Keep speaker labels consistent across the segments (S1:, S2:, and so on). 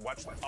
S1: watch that.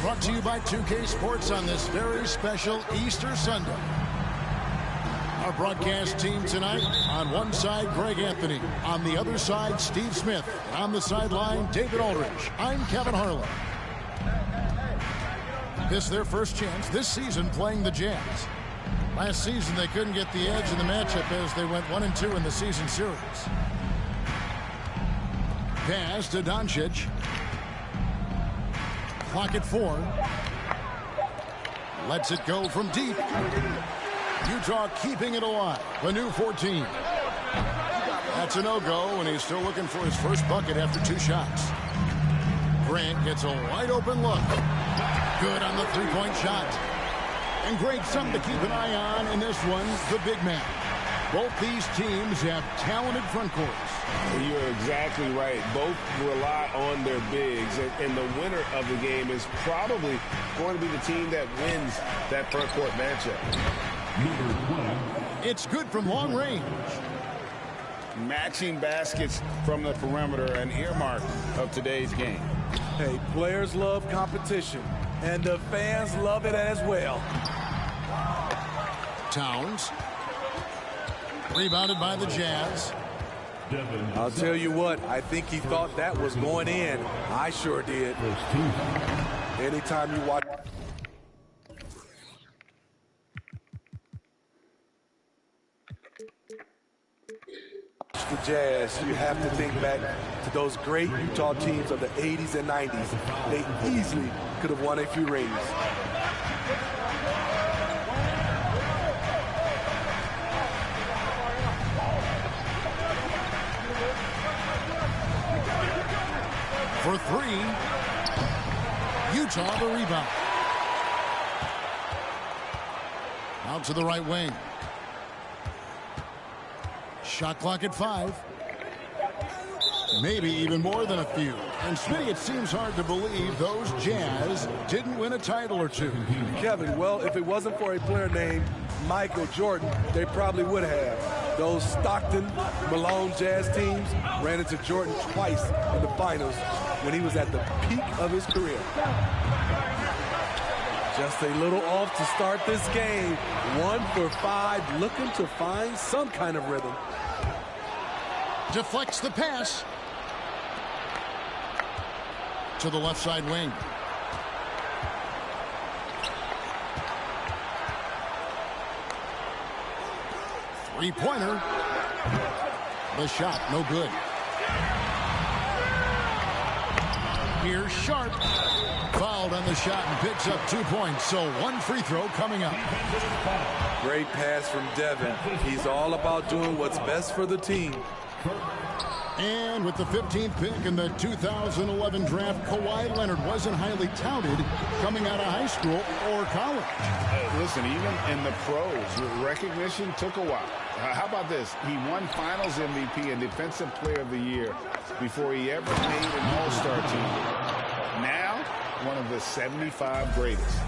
S2: Brought to you by 2K Sports on this very special Easter Sunday. Our broadcast team tonight, on one side, Greg Anthony. On the other side, Steve Smith. On the sideline, David Aldridge. I'm Kevin Harlan. This is their first chance this season playing the Jazz. Last season, they couldn't get the edge in the matchup as they went 1-2 in the season series. Pass to Doncic. Clock at 4. Lets it go from deep. Utah keeping it alive. The new 14. That's a no-go, and he's still looking for his first bucket after 2 shots. Grant gets a wide-open look. Good on the three-point shot. And Greg, something to keep an eye on in this one, the big man. Both these teams have talented front courts.
S1: You're exactly right. Both rely on their bigs, and the winner of the game is probably going to be the team that wins that front court matchup.
S2: It's good from long range.
S3: Matching baskets from the perimeter, an earmark of today's game.
S4: Hey, players love competition, and the fans love it as well.
S2: Towns. Rebounded by the Jazz.
S4: I'll tell you what, I think he thought that was going in. I sure did. Anytime you watch the Jazz, you have to think back to those great Utah teams of the 80s and 90s. They easily could have won a few rings.
S2: For 3. Utah the rebound. Out to the right wing. Shot clock at 5. Maybe even more than a few. And Smitty, it seems hard to believe those Jazz didn't win a title or 2.
S4: Kevin, well, if it wasn't for a player named Michael Jordan, they probably would have. Those Stockton, Malone Jazz teams ran into Jordan twice in the finals when he was at the peak of his career. Just a little off to start this game. 1 for 5, looking to find some kind of rhythm.
S2: Deflects the pass. To the left side wing. Three-pointer. The shot, no good. Here's Sharp. Fouled on the shot and picks up 2 points. So 1 free throw coming up.
S4: Great pass from Devin. He's all about doing what's best for the team.
S2: And with the 15th pick in the 2011 draft, Kawhi Leonard wasn't highly touted coming out of high school or college.
S3: Listen, even in the pros, recognition took a while. How about this? He won Finals MVP and Defensive Player of the Year before he ever made an All-Star team. Now, one of the 75 greatest.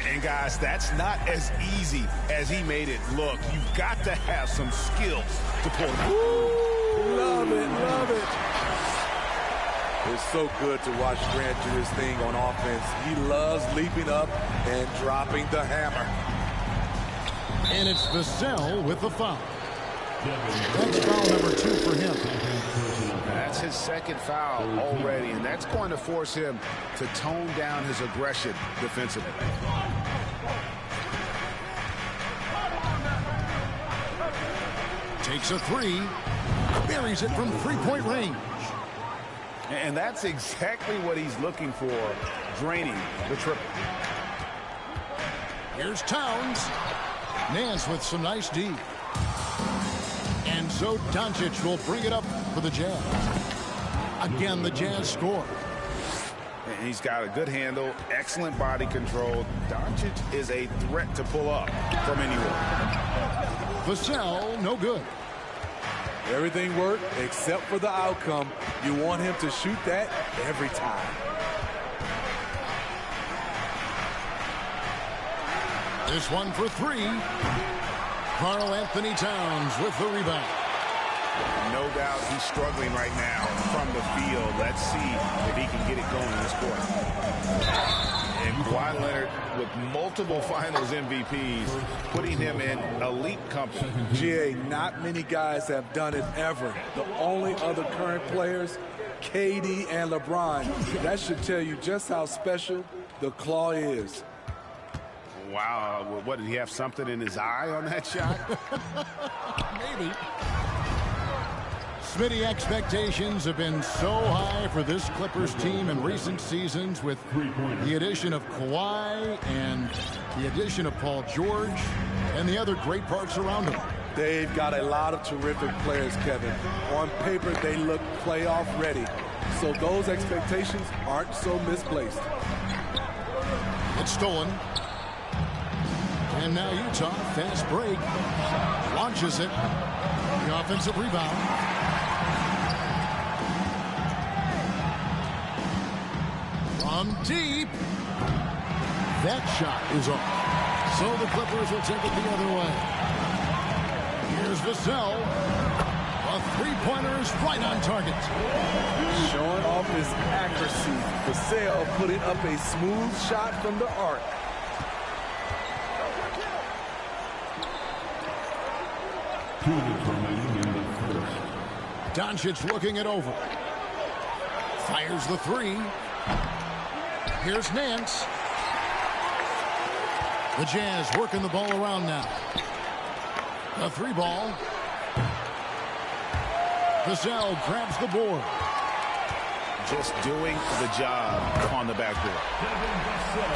S3: And guys, that's not as easy as he made it look. You've got to have some skills to pull it off.
S4: Love it, love it. It's so good to watch Grant do his thing on offense. He loves leaping up and dropping the hammer.
S2: And it's Vassell with the foul. That's foul number 2 for him.
S3: That's his second foul already, and that's going to force him to tone down his aggression defensively.
S2: Takes a 3. Buries it from 3-point range.
S3: And that's exactly what he's looking for, draining the triple.
S2: Here's Towns. Nance with some nice D. And so Doncic will bring it up for the Jazz. Again, the Jazz score.
S3: And he's got a good handle, excellent body control. Doncic is a threat to pull up from anywhere.
S2: Vassell, no good.
S4: Everything worked except for the outcome. You want him to shoot that every time.
S2: This one for 3. Karl-Anthony Towns with the rebound.
S3: No doubt he's struggling right now from the field. Let's see if he can get it going in this quarter. And Kawhi Leonard with multiple Finals MVPs, putting him in elite company.
S4: GA, not many guys have done it ever. The only other current players, KD and LeBron. That should tell you just how special the Claw is.
S3: Wow, what, did he have something in his eye on that shot?
S2: Maybe. Smitty, expectations have been so high for this Clippers team in recent seasons with the addition of Kawhi and the addition of Paul George and the other great parts around him.
S4: They've got a lot of terrific players, Kevin. On paper, they look playoff ready. So those expectations aren't so misplaced.
S2: It's stolen. And now Utah, fast break, launches it. The offensive rebound. From deep. That shot is off. So the Clippers will take it the other way. Here's Vassell. A three-pointer is right on target.
S4: Showing off his accuracy. Vassell putting up a smooth shot from the arc.
S2: Doncic looking it over. Fires the three. Here's Nance. The Jazz working the ball around now. The three ball. Vassell grabs the board.
S3: Just doing the job on the backboard.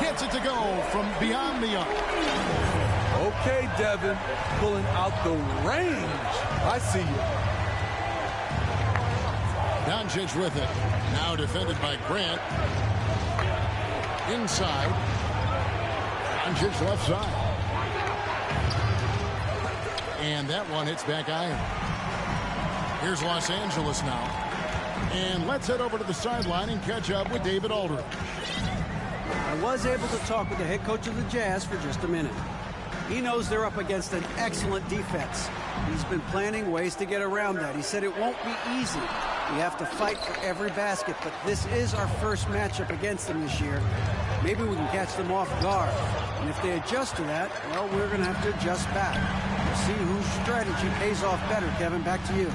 S2: Gets it to go from beyond the arc.
S4: Okay, Devin, pulling out the range. I see you.
S2: Doncic with it. Now defended by Grant. Inside. Doncic left side. And that one hits back iron. Here's Los Angeles now. And let's head over to the sideline and catch up with David Aldridge.
S5: I was able to talk with the head coach of the Jazz for just a minute. He knows they're up against an excellent defense. He's been planning ways to get around that. He said it won't be easy. We have to fight for every basket, but this is our first matchup against them this year. Maybe we can catch them off guard. And if they adjust to that, well, we're going to have to adjust back. We'll see whose strategy pays off better. Kevin, back to you.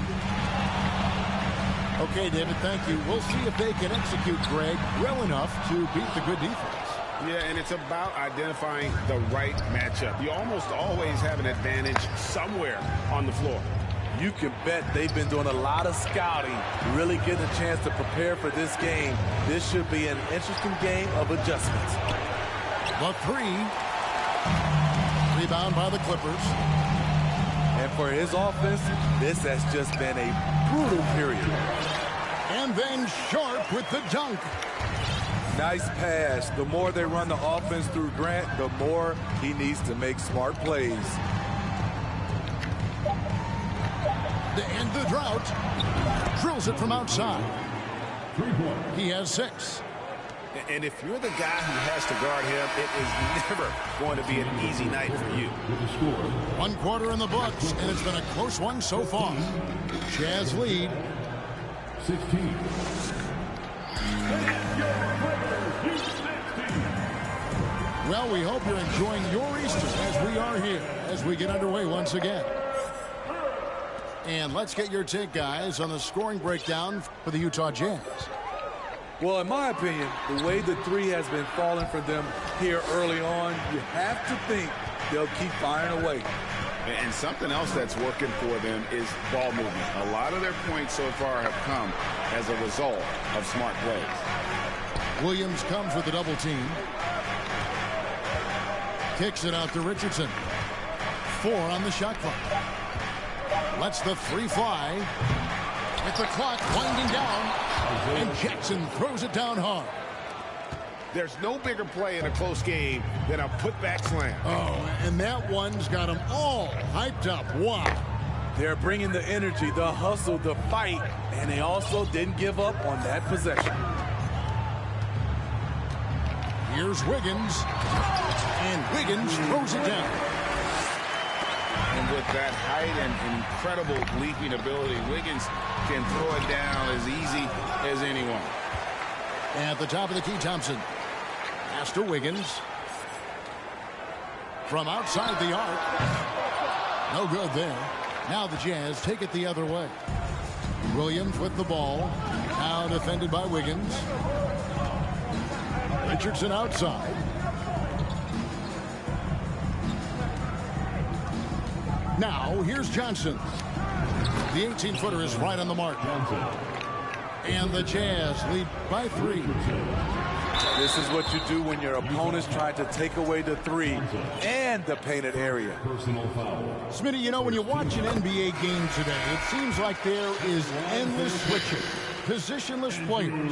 S2: Okay, David, thank you. We'll see if they can execute Greg well enough to beat the good defense.
S3: Yeah, and it's about identifying the right matchup. You almost always have an advantage somewhere on the floor.
S4: You can bet they've been doing a lot of scouting, really getting a chance to prepare for this game. This should be an interesting game of adjustments.
S2: The three. Rebound by the Clippers.
S4: And for his offense, this has just been a brutal period.
S2: And then Sharp with the dunk.
S4: Nice pass. The more they run the offense through Grant, the more he needs to make smart plays.
S2: To end the drought. Drills it from outside. He has 6.
S3: And if you're the guy who has to guard him, it is never going to be an easy night for you.
S2: 1 quarter in the books, and it's been a close one so far. Jazz lead. 16. Well, we hope you're enjoying your Easter as we are here, as we get underway once again. And let's get your take, guys, on the scoring breakdown for the Utah Jazz.
S4: Well, in my opinion, the way the three has been falling for them here early on, you have to think they'll keep firing away.
S3: And something else that's working for them is ball movement. A lot of their points so far have come as a result of smart plays.
S2: Williams comes with a double team. Kicks it out to Richardson. 4 on the shot clock. Lets the three fly. With the clock winding down. And Jackson throws it down hard.
S3: There's no bigger play in a close game than a putback slam.
S2: Oh, and that one's got them all hyped up. Wow.
S4: They're bringing the energy, the hustle, the fight, and they also didn't give up on that possession.
S2: Here's Wiggins. And Wiggins throws it down.
S3: And with that height and incredible leaping ability, Wiggins can throw it down as easy as anyone.
S2: At the top of the key, Thompson. Pass to Wiggins. From outside the arc. No good there. Now the Jazz take it the other way. Williams with the ball. Now defended by Wiggins. Richardson outside. Now here's Johnson. The 18-footer is right on the mark. And the Jazz lead by 3.
S4: This is what you do when your opponent's trying to take away the 3 and the painted area.
S2: Smitty, you know, when you watch an NBA game today, it seems like there is endless switching, positionless players.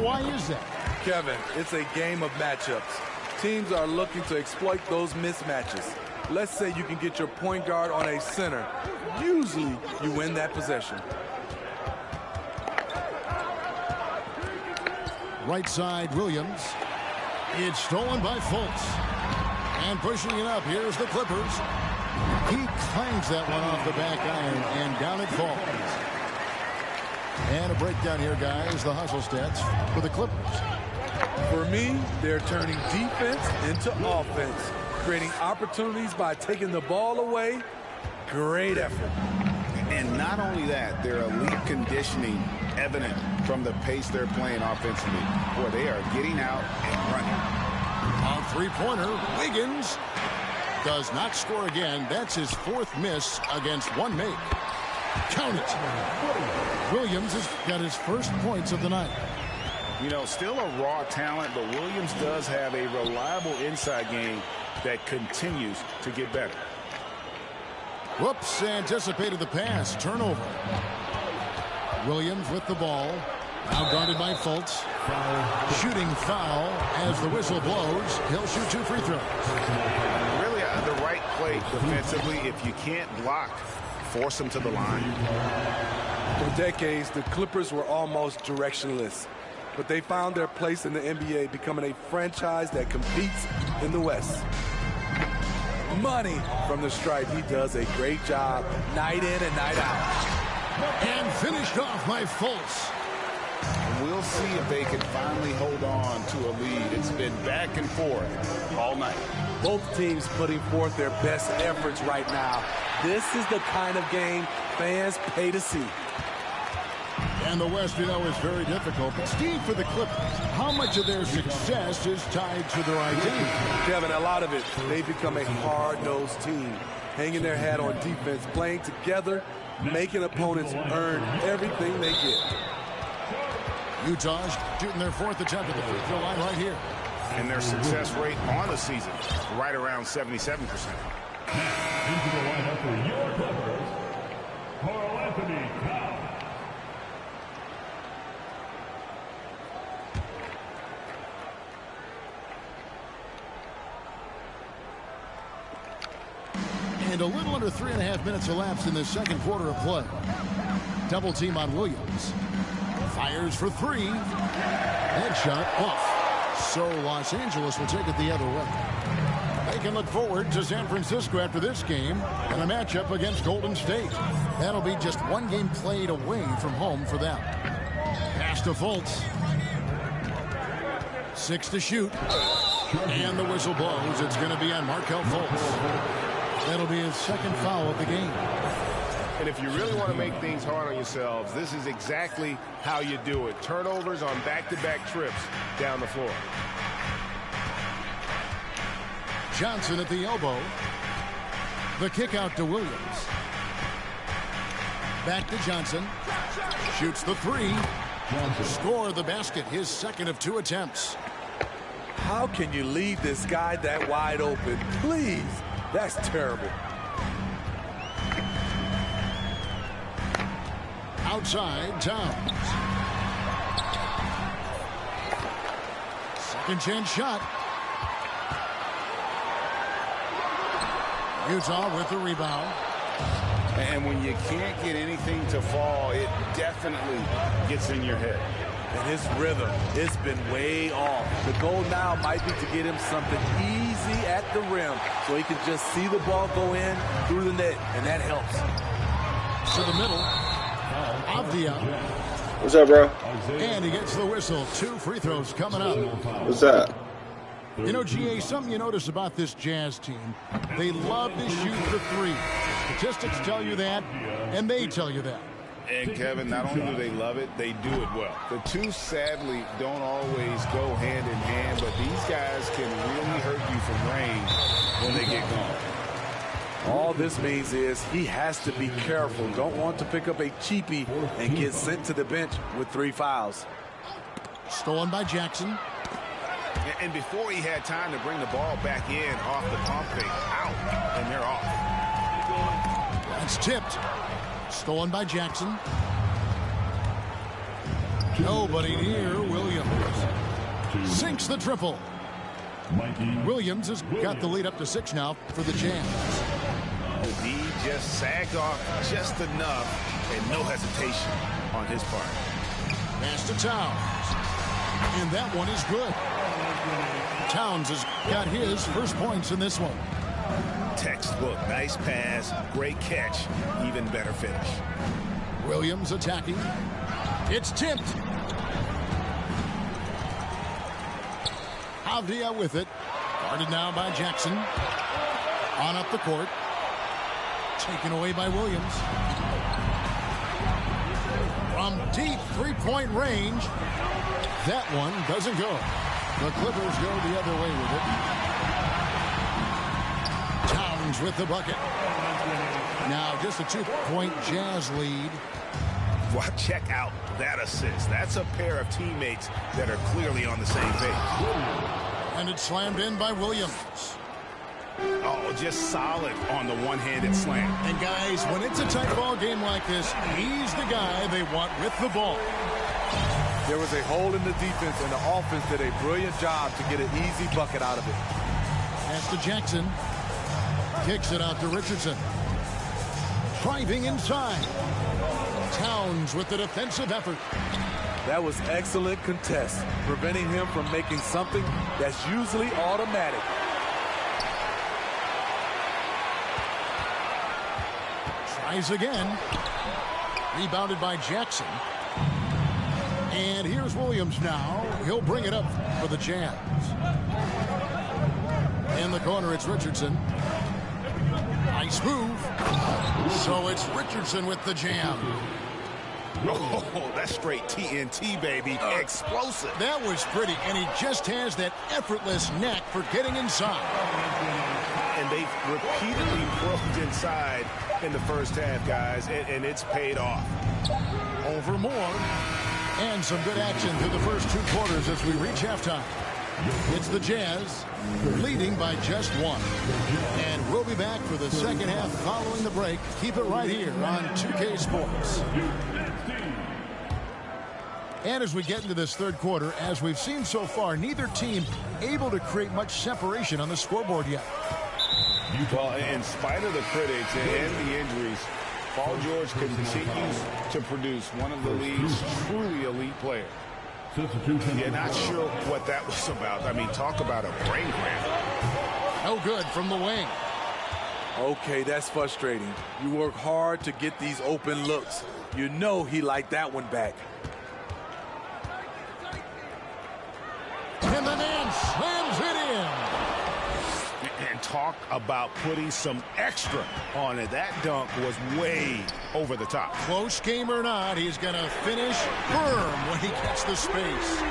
S2: Why is that?
S4: Kevin, it's a game of matchups. Teams are looking to exploit those mismatches. Let's say you can get your point guard on a center. Usually, you win that possession.
S2: Right side, Williams. It's stolen by Fultz. And pushing it up, here's the Clippers. He clangs that one off the back iron, and down it falls. And a breakdown here, guys, the hustle stats for the Clippers.
S4: For me, they're turning defense into offense, creating opportunities by taking the ball away. Great effort.
S3: And not only that, their elite conditioning evident from the pace they're playing offensively. Boy, they are getting out and running.
S2: On three-pointer, Wiggins does not score again. That's his 4th miss against 1 make. Count it. Williams has got his first points of the night.
S3: You know, still a raw talent, but Williams does have a reliable inside game that continues to get better.
S2: Whoops, anticipated the pass. Turnover. Williams with the ball. Now guarded by Fultz. Shooting foul as the whistle blows. He'll shoot 2 free throws.
S3: Really the right play defensively. If you can't block, force them to the line.
S4: For decades, the Clippers were almost directionless, but they found their place in the NBA, becoming a franchise that competes in the West. Money from the stripe. He does a great job night in and night out.
S2: And finished off by Fultz.
S3: We'll see if they can finally hold on to a lead. It's been back and forth all night.
S4: Both teams putting forth their best efforts right now. This is the kind of game fans pay to see.
S2: And the West, you know, is very difficult. But Steve, for the Clippers, how much of their success is tied to their identity?
S4: Kevin, a lot of it. They've become a hard-nosed team, hanging their hat on defense, playing together, making opponents earn everything they get.
S2: Utah's shooting their 4th attempt at the free throw line right here.
S3: And their success rate on the season, right around 77%.
S6: Into the lineup for your Clippers, Karl-Anthony Towns.
S2: And a little under 3.5 minutes elapsed in the second quarter of play. Double team on Williams. Fires for 3. Headshot off. So Los Angeles will take it the other way. They can look forward to San Francisco after this game and a matchup against Golden State. That'll be just 1 game played away from home for them. Pass to Fultz. 6 to shoot. And the whistle blows. It's going to be on Markelle Fultz. That'll be his 2nd foul of the game.
S1: And if you really want to make things hard on yourselves, this is exactly how you do it. Turnovers on back-to-back trips down the floor.
S2: Johnson at the elbow. The kick out to Williams. Back to Johnson. Shoots the 3. Score the basket, his 2nd of 2 attempts.
S4: How can you leave this guy that wide open? Please. That's terrible.
S2: Outside, Towns. Second chance shot. Utah with the rebound.
S3: And when you can't get anything to fall, it definitely gets in your head.
S4: And his rhythm, it's been way off. The goal now might be to get him something easy at the rim so he can just see the ball go in through the net, and that helps.
S2: To the middle. Avdia.
S7: What's up, bro?
S2: And he gets the whistle. 2 free throws coming up.
S7: What's up?
S2: You know, GA, something you notice about this Jazz team, they love to shoot the 3. Statistics tell you that, and they tell you that.
S3: And, Kevin, not only do they love it, they do it well. The two, sadly, don't always go hand in hand, but these guys can really hurt you from range when they get going.
S4: All this means is he has to be careful. Don't want to pick up a cheapie and get sent to the bench with 3 fouls.
S2: Stolen by Jackson.
S3: And before he had time to bring the ball back in off the pump fake, out, and they're off.
S2: That's tipped. Stolen by Jackson. Nobody near Williams. Sinks the triple. Williams has got the lead up to 6 now for the Jazz.
S3: The D just sagged off just enough, and no hesitation on his part.
S2: Pass to Towns. And that one is good. Towns has got his first points in this one.
S3: Textbook, nice pass, great catch, even better finish.
S2: Williams attacking. It's tipped. Avdia with it. Guarded now by Jackson. On up the court. Taken away by Williams. From deep three-point range. That one doesn't go. The Clippers go the other way with it. Towns with the bucket. Now just a 2-point Jazz lead.
S3: Well, check out that assist. That's a pair of teammates that are clearly on the same page.
S2: And it's slammed in by Williams.
S3: Oh, just solid on the one-handed slam.
S2: And guys, when it's a tight ball game like this, he's the guy they want with the ball.
S4: There was a hole in the defense, and the offense did a brilliant job to get an easy bucket out of it.
S2: Pass to Jackson. Kicks it out to Richardson. Driving inside. Towns with the defensive effort.
S4: That was excellent contest, preventing him from making something that's usually automatic.
S2: Tries again. Rebounded by Jackson. And here's Williams now. He'll bring it up for the Jazz. In the corner, it's Richardson. Nice move. So it's Richardson with the jam.
S3: Oh, that's straight TNT, baby. Explosive.
S2: That was pretty, and he just has that effortless knack for getting inside.
S3: And they've repeatedly broke inside in the first half, guys, and it's paid off.
S2: Over more. And some good action through the first 2 quarters as we reach halftime. It's the Jazz leading by just 1. And we'll be back for the second half following the break. Keep it right here on 2K Sports. And as we get into this third quarter, as we've seen so far, neither team able to create much separation on the scoreboard yet.
S3: Well, in spite of the critics and the injuries, Paul George continues to produce one of the league's truly elite players. You're not sure what that was about. I mean, talk about a brain cramp.
S2: No good from the wing.
S4: Okay, that's frustrating. You work hard to get these open looks. You know he liked that one back.
S2: And the man slams it in.
S3: And talk about putting some extra on it. That dunk was way over the top.
S2: Close game or not, he's going to finish firm when he gets the space.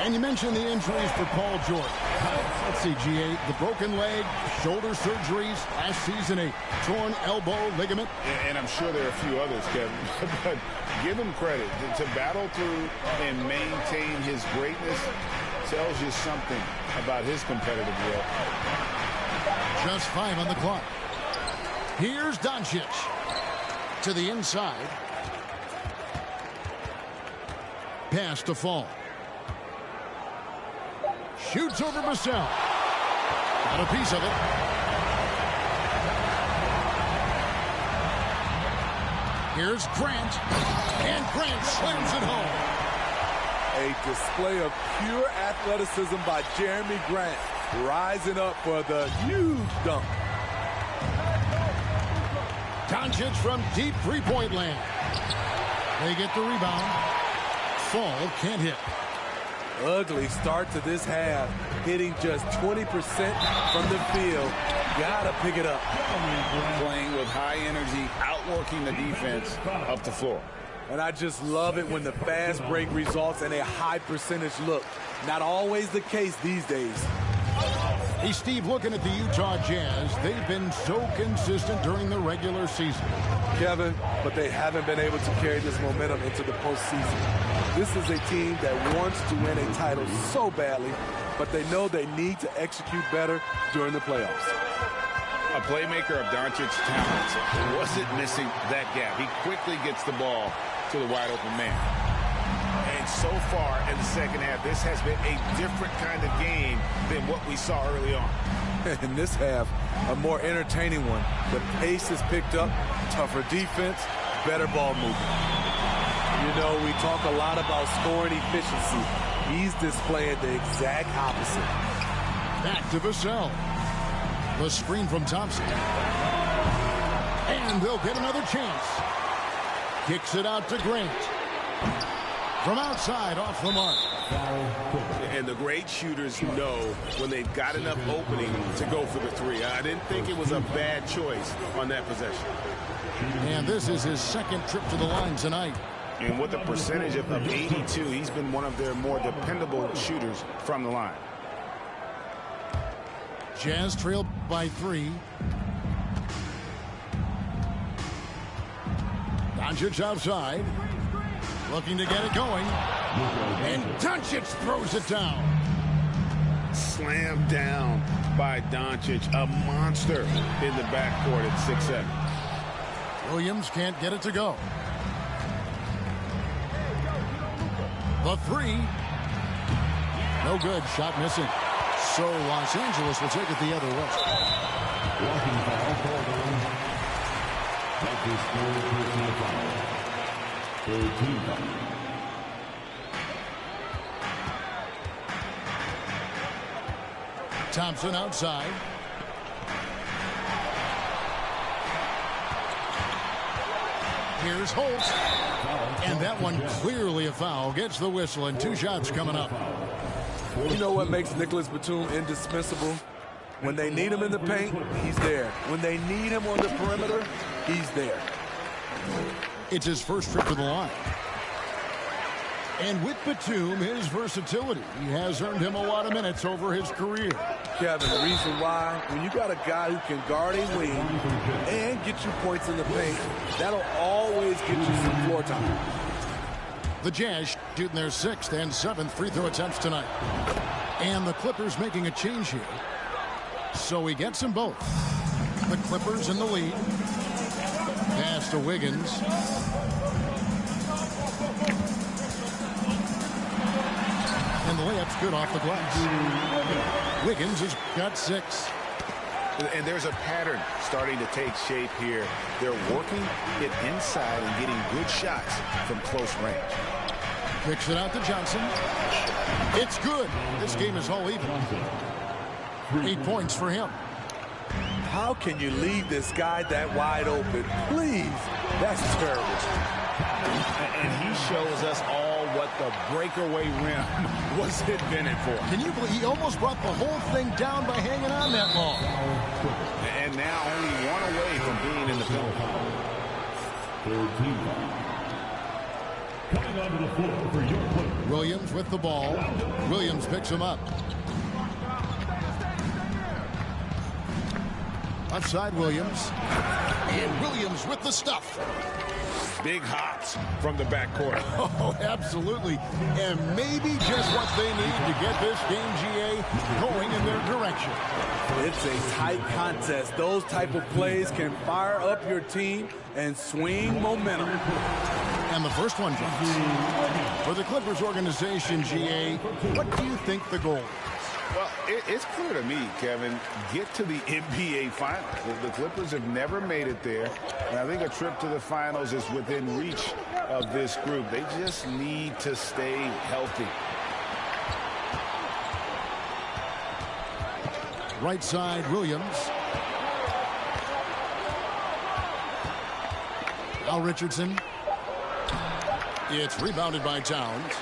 S2: And you mentioned the injuries for Paul George. Let's see, G8, the broken leg, shoulder surgeries, last season a torn elbow ligament.
S3: And I'm sure there are a few others, Kevin. But give him credit. To battle through and maintain his greatness tells you something about his competitive will.
S2: Just 5 on the clock. Here's Doncic to the inside. Pass to Fall. Shoots over Vassell. Got a piece of it. Here's Grant. And Grant slams it home.
S4: A display of pure athleticism by Jeremy Grant, rising up for the huge dunk.
S2: Doncic from deep three-point land. They get the rebound. Fall can't hit.
S4: Ugly start to this half, hitting just 20% from the field. Gotta pick it up.
S3: Playing with high energy, outworking the defense up the floor.
S4: And I just love it when the fast break results in a high percentage look. Not always the case these days.
S2: Hey, Steve, looking at the Utah Jazz, they've been so consistent during the regular season.
S4: Kevin, but they haven't been able to carry this momentum into the postseason. This is a team that wants to win a title so badly, but they know they need to execute better during the playoffs.
S3: A playmaker of Doncic's talents wasn't missing that gap. He quickly gets the ball to the wide open man.
S1: And so far in the second half, this has been a different kind of game than what we saw early on.
S4: In this half, a more entertaining one. The pace has picked up, tougher defense, better ball movement. You know, we talk a lot about scoring efficiency. He's displaying the exact opposite.
S2: Back to Vassell. The screen from Thompson. And they'll get another chance. Kicks it out to Grant. From outside, off the mark.
S1: And the great shooters know when they've got enough opening to go for the three. I didn't think it was a bad choice on that possession.
S2: And this is his second trip to the line tonight.
S3: And with a percentage of 82, he's been one of their more dependable shooters from the line.
S2: Jazz trailed by 3. Doncic outside. Looking to get it going. And Doncic throws it down.
S1: Slammed down by Doncic, a monster in the backcourt at 6'7".
S2: Williams can't get it to go. The 3. No good. Shot missing. So Los Angeles will take it the other way.
S6: Walking foul called on. That is personal foul. 13 foul.
S2: Thompson outside. Here's Holt. And that one clearly a foul. Gets the whistle and 2 shots coming up.
S4: You know what makes Nicholas Batum indispensable? When they need him in the paint, he's there. When they need him on the perimeter, he's there.
S2: It's his first trip to the line. And with Batum, his versatility has earned him a lot of minutes over his career.
S4: Kevin, the reason why, when you got a guy who can guard a wing and get you points in the paint, that'll always get you some floor time.
S2: The Jazz shooting their 6th and 7th free throw attempts tonight. And the Clippers making a change here. So he gets them both. The Clippers in the lead. Pass to Wiggins. And the layup's good off the glass. Wiggins has got 6.
S3: And there's a pattern starting to take shape here. They're working it inside and getting good shots from close range.
S2: Kicks it out to Johnson. It's good. This game is all even. 8 points for him.
S4: How can you leave this guy that wide open? Please. That's terrible.
S3: And he shows us all what the breakaway rim was invented for.
S2: Can you believe he almost brought the whole thing down by hanging on that long?
S3: And now only 1 away from being in the penalty.
S6: 14 foul. Coming onto the floor for your Clippers.
S2: Williams with the ball. Williams picks him up. Outside Williams. And Williams with the stuff.
S1: Big hops from the backcourt.
S2: Oh, absolutely. And maybe just what they need to get this game, GA, going in their direction.
S4: It's a tight contest. Those type of plays can fire up your team and swing momentum.
S2: And the first one drops. For the Clippers organization, GA, what do you think the goal is?
S3: Well, it's clear to me, Kevin, get to the NBA Finals. The Clippers have never made it there, and I think a trip to the Finals is within reach of this group. They just need to stay healthy.
S2: Right side, Williams. Al Richardson. It's rebounded by Towns.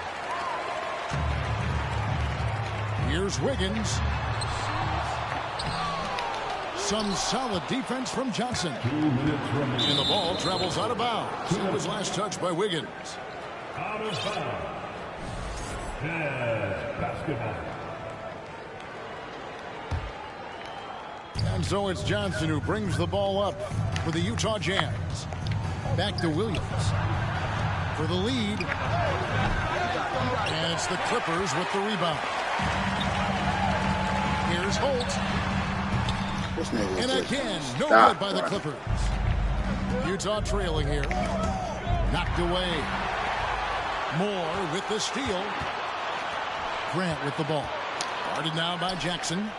S2: Here's Wiggins. Some solid defense from Johnson.
S6: 2 minutes remaining.
S2: And the ball travels out of bounds. It was last touched by Wiggins.
S6: Out of bounds. Jazz basketball.
S2: And so it's Johnson who brings the ball up for the Utah Jazz. Back to Williams for the lead. And it's the Clippers with the rebound. Here's Holt. And again, no good by the Clippers. Utah trailing here. Knocked away. Moore with the steal. Grant with the ball. Guarded now by Jackson.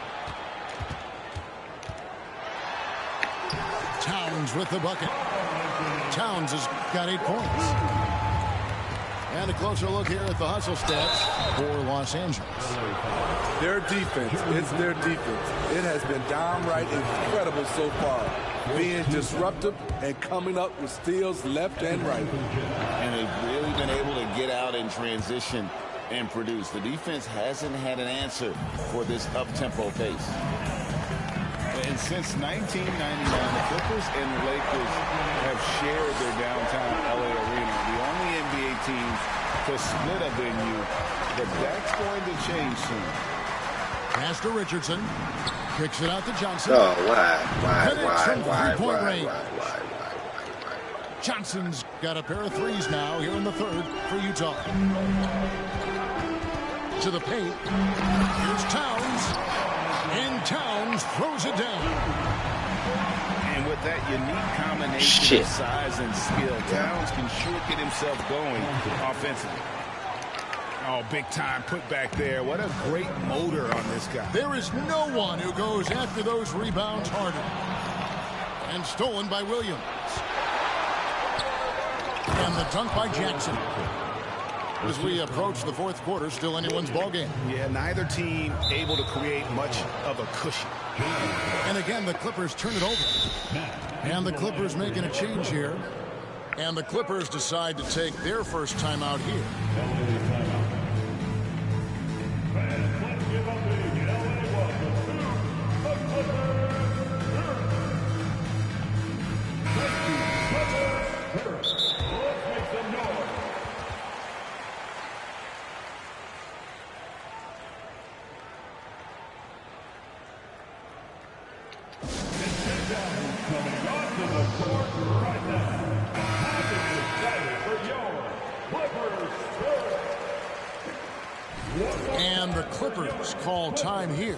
S2: Towns with the bucket. Towns has got 8 points. And a closer look here at the hustle stats for Los Angeles.
S4: Their defense, it's their defense. It has been downright incredible so far. Being disruptive and coming up with steals left and right.
S3: And they've really been able to get out in transition and produce. The defense hasn't had an answer for this up-tempo pace. And since 1999, the Clippers and the Lakers have shared their downtown LA arena. The only NBA teams to split a venue, but that's going to change soon.
S2: Pass to Richardson. Kicks it out to Johnson.
S7: Oh, why?
S2: Johnson's got a pair of threes now here in the third for Utah. To the paint. Here's Towns. And Towns throws it down.
S3: And with that unique combination of size and skill, Towns can sure get himself going offensively. Oh, big time put back there. What a great motor on this guy.
S2: There is no one who goes after those rebounds harder. And stolen by Williams. And the dunk by Jackson. As we approach the fourth quarter, still anyone's ballgame.
S3: Yeah, neither team able to create much of a cushion.
S2: And again, the Clippers turn it over. And the Clippers making a change here. And the Clippers decide to take their first timeout here. And the Clippers call time here.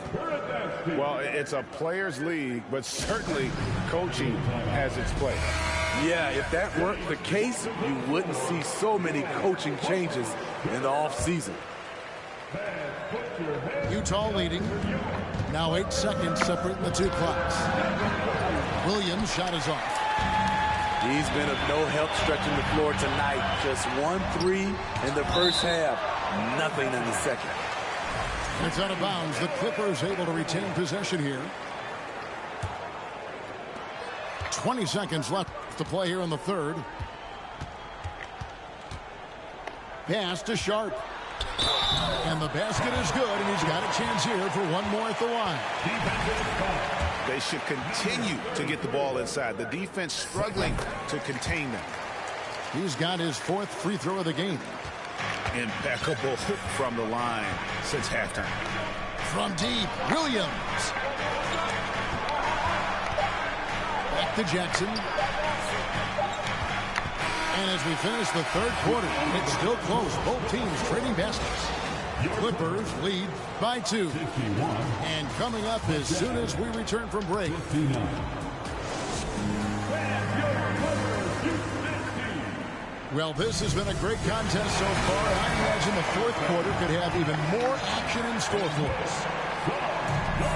S3: Well, it's a players' league, but certainly coaching has its place.
S4: Yeah, if that weren't the case, you wouldn't see so many coaching changes in the offseason.
S2: Utah leading. Now 8 seconds separating the two clocks. Williams' shot is off.
S4: He's been of no help stretching the floor tonight. Just 1-3 in the first half. Nothing in the second.
S2: It's out of bounds. The Clippers able to retain possession here. 20 seconds left to play here in the third. Pass to Sharp. And the basket is good, and he's got a chance here for one more at the line.
S3: They should continue to get the ball inside. The defense struggling to contain them.
S2: He's got his 4th free throw of the game.
S3: Impeccable from the line since halftime.
S2: From deep, Williams. Back to Jackson. And as we finish the third quarter, it's still close. Both teams trading baskets. Clippers lead by 2. And coming up as soon as we return from break. Well, this has been a great contest so far. I imagine the fourth quarter could have even more action in store for us.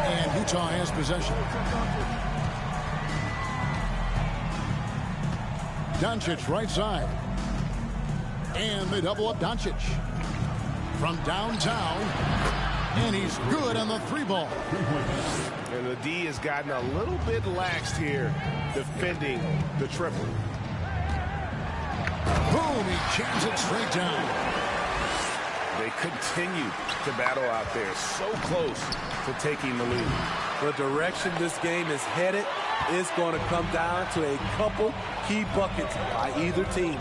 S2: And Utah has possession. Doncic right side. And they double up Doncic. From downtown. And he's good on the 3-ball.
S3: And the D has gotten a little bit laxed here defending the triple.
S2: Boom, he jams it straight down.
S3: They continue to battle out there. So close to taking the lead.
S4: The direction this game is headed is going to come down to a couple key buckets by either team.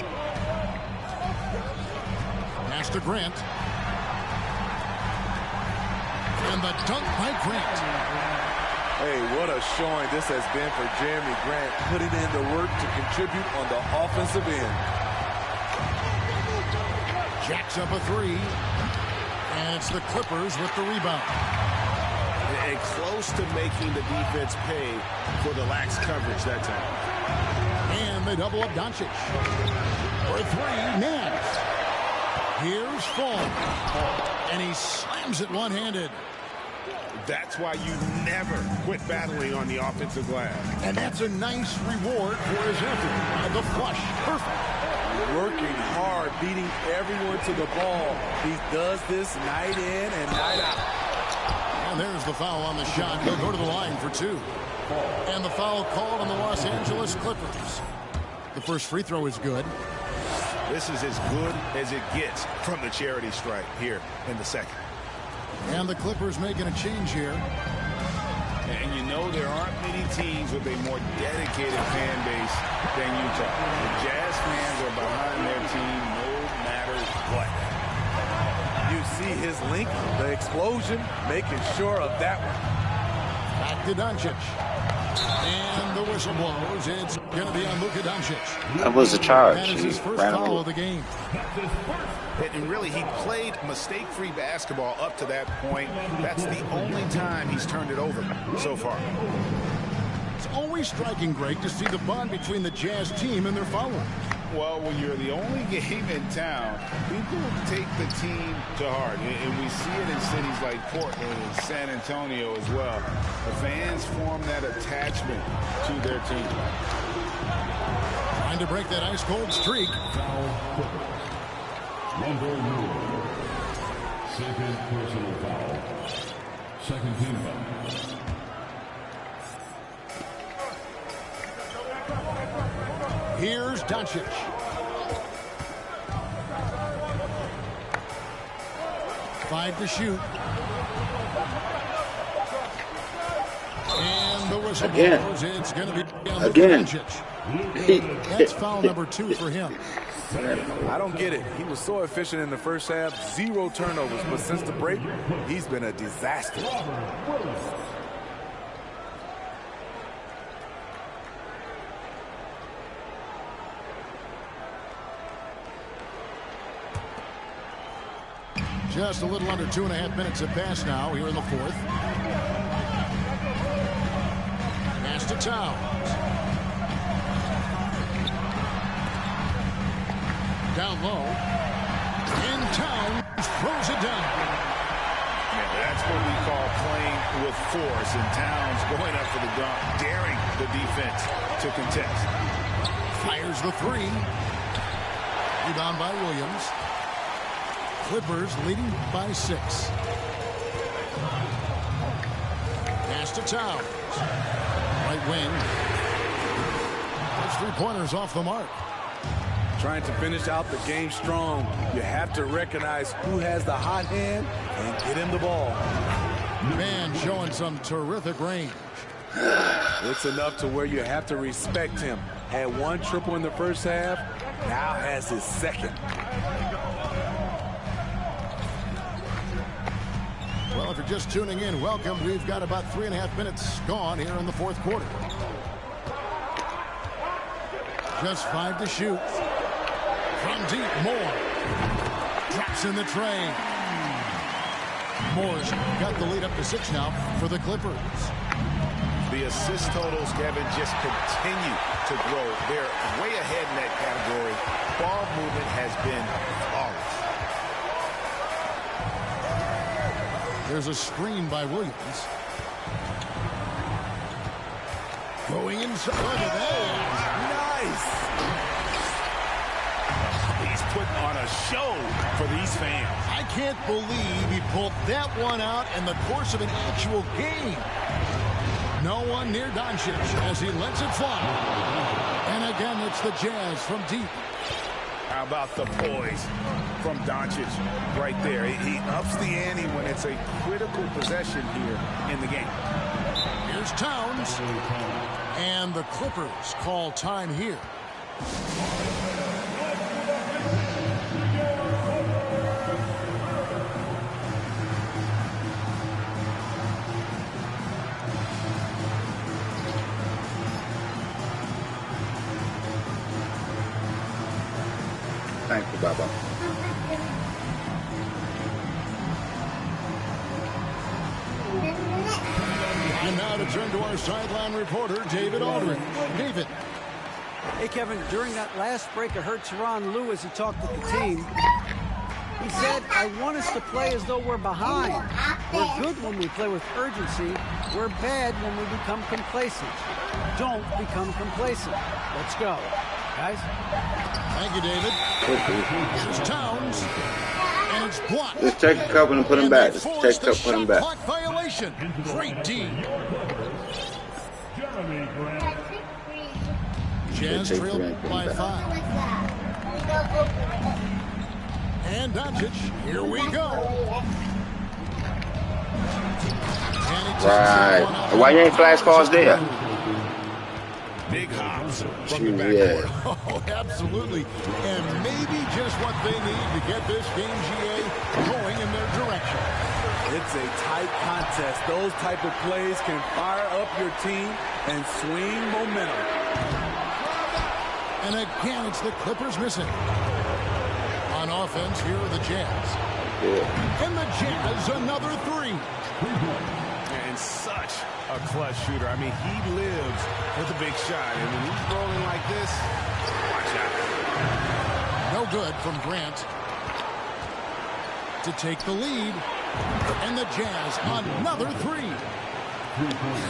S2: Pass to Grant. And the dunk by Grant.
S4: Hey, what a showing this has been for Jeremy Grant, putting in the work to contribute on the offensive end.
S2: Jacks up a three. And it's the Clippers with the rebound.
S1: And close to making the defense pay for the lax coverage that time.
S2: And they double up Doncic. For three, Nance. Here's Fall. And he slams it one-handed.
S1: That's why you never quit battling on the offensive glass.
S2: And that's a nice reward for his effort. The flush, perfect.
S4: Working hard, beating everyone to the ball. He does this night in and night out.
S2: And there's the foul on the shot. He'll go to the line for two. And the foul called on the Los Angeles Clippers. The first free throw is good.
S1: This is as good as it gets from the charity stripe here in the second.
S2: And the Clippers making a change here.
S3: And you know there aren't many teams with a more dedicated fan base than Utah. The Jazz fans are behind their team no matter what.
S4: You see his link, the explosion, making sure of that one.
S2: Back to Doncic. And the whistle blows. It's going to be on Luka Doncic.
S7: That was a charge.
S2: That is his first foul of the game.
S3: And really, he played mistake-free basketball up to that point. That's the only time he's turned it over so far.
S2: It's always striking, Greg, to see the bond between the Jazz team and their followers.
S3: Well, when you're the only game in town, people take the team to heart. And we see it in cities like Portland and San Antonio as well. The fans form that attachment to their team.
S2: Trying to break that ice-cold streak.
S6: Number 1. Second personal foul. Second team foul.
S2: Here's Doncic. Five to shoot. And the whistle blows. It's going to be on Doncic. That's foul number 2 for him.
S4: I don't get it. He was so efficient in the first half, 0 turnovers, but since the break, he's been a disaster.
S2: Just a little under 2.5 minutes have passed now here in the fourth. Pass to Towns. Down low. And Towns throws it down.
S3: Yeah, that's what we call playing with force. And Towns going up for the dunk, daring the defense to contest.
S2: Fires the three. Rebound by Williams. Clippers leading by 6. Pass to Towns. Right wing. Those three-pointers off the mark.
S4: Trying to finish out the game strong, you have to recognize who has the hot hand and get him the ball.
S2: Man showing some terrific range.
S4: It's enough to where you have to respect him. Had 1 triple in the first half, now has his second.
S2: Well, if you're just tuning in, welcome. We've got about 3.5 minutes gone here in the fourth quarter. Just 5 to shoot. From deep, Moore. Drops in the tray. Moore's got the lead up to 6 now for the Clippers.
S3: The assist totals, Kevin, just continue to grow. They're way ahead in that category. Ball movement has been flawless.
S2: There's a screen by Williams. Going inside. Look at that.
S3: Nice. He's putting on a show for these fans.
S2: I can't believe he pulled that one out in the course of an actual game. No one near Doncic as he lets it fly. And again, it's the Jazz from deep.
S3: How about the poise from Doncic right there? He ups the ante when it's a critical possession here in the game.
S2: Here's Towns. And the Clippers call time here.
S7: Thank you, Baba.
S2: And now to turn to our sideline reporter, David Aldridge. David.
S5: Hey, Kevin, during that last break, I heard Tyronn Lue as he talked with the team. He said, I want us to play as though we're behind. We're good when we play with urgency. We're bad when we become complacent. Don't become complacent. Let's go. Guys?
S2: Thank you, David. Here's Towns. And it's blocked.
S7: Just take a couple and put him back. Just take a couple and put him back.
S2: Clock violation. Great D.
S6: Jeremy Grant.
S2: Jazz trail by 5. And Doncic, here we go.
S7: Right. Why you ain't flash calls there?
S1: Big hops from the
S7: Shoot,
S1: backcourt.
S7: yeah.
S2: Oh, absolutely. And maybe just what they need to get this game, GA, going in their direction.
S4: It's a tight contest. Those type of plays can fire up your team and swing momentum.
S2: And again, it's the Clippers missing. On offense, here are the Jazz.
S7: Yeah.
S2: And the Jazz, another 3.
S1: And such a clutch shooter. I mean, he lives for the big shot. And when he's rolling like this, watch out.
S2: No good from Grant to take the lead. And the Jazz, another 3.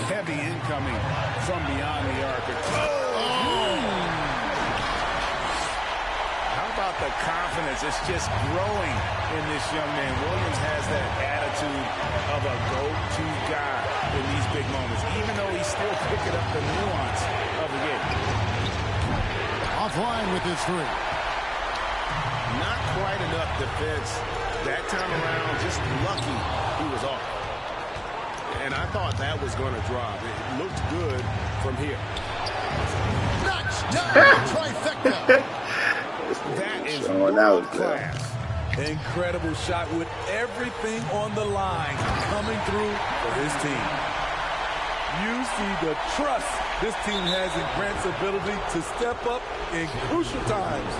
S3: Heavy incoming from beyond the arc. How about the confidence? It's just growing in this young man. Williams has that attitude of a go-to guy in these big moments, even though he's still picking up the nuance of the game.
S2: Offline with his 3.
S1: Not quite enough defense that time around. Just lucky he was off. And I thought that was going to drop. It looked good from here.
S2: Nuts! Trifecta!
S1: That is
S7: World
S1: class.
S4: Incredible shot with everything on the line coming through for his team. You see the trust this team has in Grant's ability to step up in crucial times.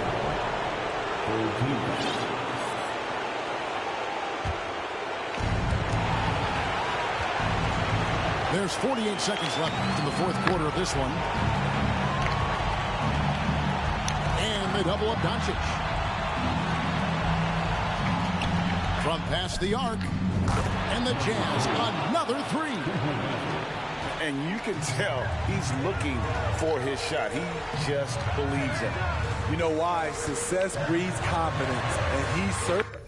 S2: There's 48 seconds left in the fourth quarter of this one. And they double up Doncic. From past the arc. And the Jazz, another 3.
S3: And you can tell he's looking for his shot. He just believes it.
S4: You know why? Success breeds confidence, and he certainly